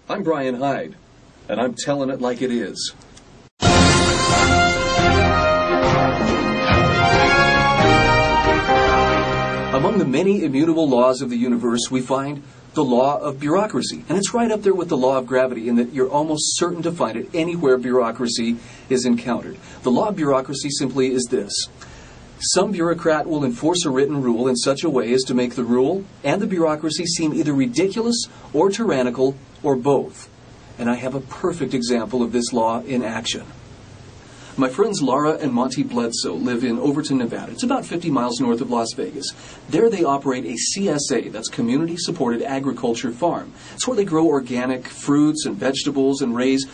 I'm Brian Hyde, and I'm telling it like it is. Among the many immutable laws of the universe, we find the law of bureaucracy. And it's right up there with the law of gravity in that you're almost certain to find it anywhere bureaucracy is encountered. The law of bureaucracy simply is this. Some bureaucrat will enforce a written rule in such a way as to make the rule and the bureaucracy seem either ridiculous or tyrannical or both. And I have a perfect example of this law in action. My friends Laura and Monty Bledsoe live in Overton, Nevada. It's about 50 miles north of Las Vegas. There they operate a CSA, that's Community Supported Agriculture Farm. It's where they grow organic fruits and vegetables and raise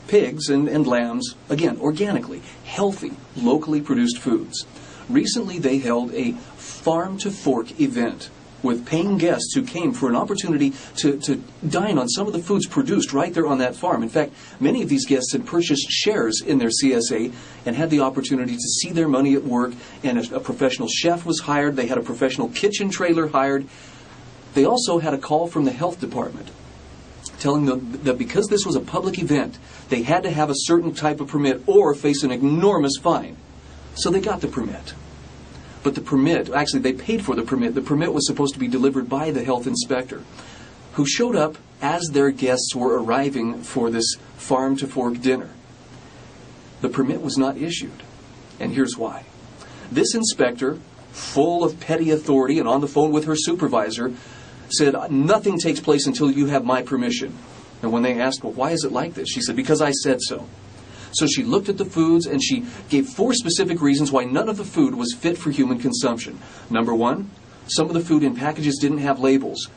pigs and lambs, again, organically, healthy, locally produced foods. Recently, they held a farm-to-fork event with paying guests who came for an opportunity to dine on some of the foods produced right there on that farm. In fact, many of these guests had purchased shares in their CSA and had the opportunity to see their money at work, and a professional chef was hired. They had a professional kitchen trailer hired. They also had a call from the health department telling them that because this was a public event, they had to have a certain type of permit or face an enormous fine. So they got the permit. But the permit, actually they paid for the permit. The permit was supposed to be delivered by the health inspector, who showed up as their guests were arriving for this farm-to-fork dinner. The permit was not issued, and here's why. This inspector, full of petty authority and on the phone with her supervisor, said, "Nothing takes place until you have my permission." And when they asked, "Well, why is it like this?" she said, "Because I said so." So she looked at the foods and she gave 4 specific reasons why none of the food was fit for human consumption. Number 1, some of the food in packages didn't have labels.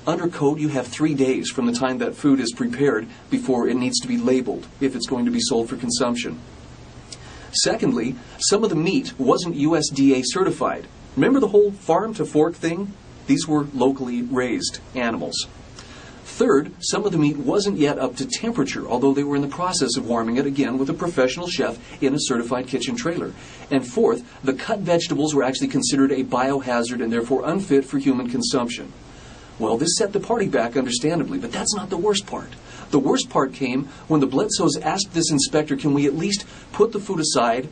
Under code, you have 3 days from the time that food is prepared before it needs to be labeled if it's going to be sold for consumption. Secondly, some of the meat wasn't USDA certified. Remember the whole farm-to-fork thing? These were locally raised animals. Third, some of the meat wasn't yet up to temperature, although they were in the process of warming it, again, with a professional chef in a certified kitchen trailer. And fourth, the cut vegetables were actually considered a biohazard and therefore unfit for human consumption. Well, this set the party back, understandably, but that's not the worst part. The worst part came when the Bledsoes asked this inspector, can we at least put the food aside,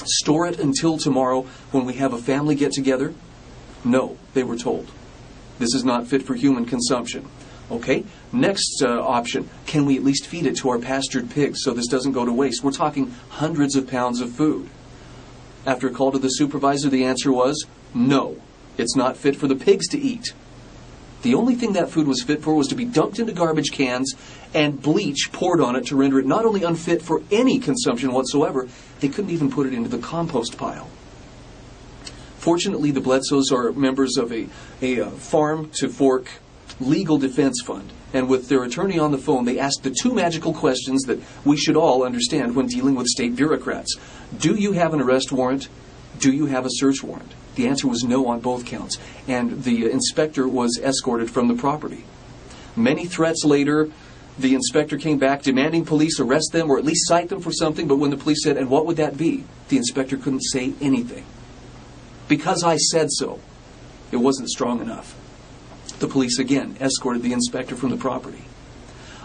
store it until tomorrow when we have a family get-together? No, they were told. This is not fit for human consumption. Okay, next option, can we at least feed it to our pastured pigs so this doesn't go to waste? We're talking hundreds of pounds of food. After a call to the supervisor, the answer was, no, it's not fit for the pigs to eat. The only thing that food was fit for was to be dumped into garbage cans and bleach poured on it to render it not only unfit for any consumption whatsoever, they couldn't even put it into the compost pile. Fortunately, the Bledsoes are members of a farm-to-fork legal defense fund, and with their attorney on the phone, they asked the 2 magical questions that we should all understand when dealing with state bureaucrats. Do you have an arrest warrant? Do you have a search warrant? The answer was no on both counts, and the inspector was escorted from the property. Many threats later, the inspector came back demanding police arrest them or at least cite them for something, but when the police said, and what would that be? The inspector couldn't say anything. Because I said so. It wasn't strong enough. The police again escorted the inspector from the property.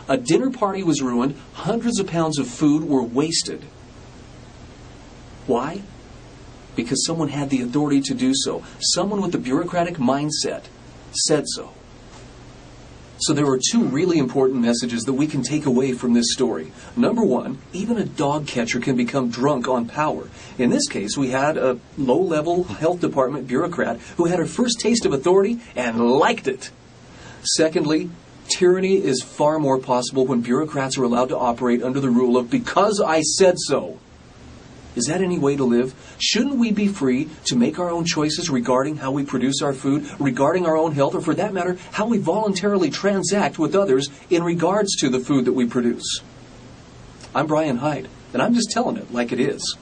A dinner party was ruined. Hundreds of pounds of food were wasted. Why? Because someone had the authority to do so. Someone with the bureaucratic mindset said so. So there are 2 really important messages that we can take away from this story. Number 1, even a dog catcher can become drunk on power. In this case, we had a low-level health department bureaucrat who had her first taste of authority and liked it. Secondly, tyranny is far more possible when bureaucrats are allowed to operate under the rule of because I said so. Is that any way to live? Shouldn't we be free to make our own choices regarding how we produce our food, regarding our own health, or for that matter, how we voluntarily transact with others in regards to the food that we produce? I'm Brian Hyde, and I'm just telling it like it is.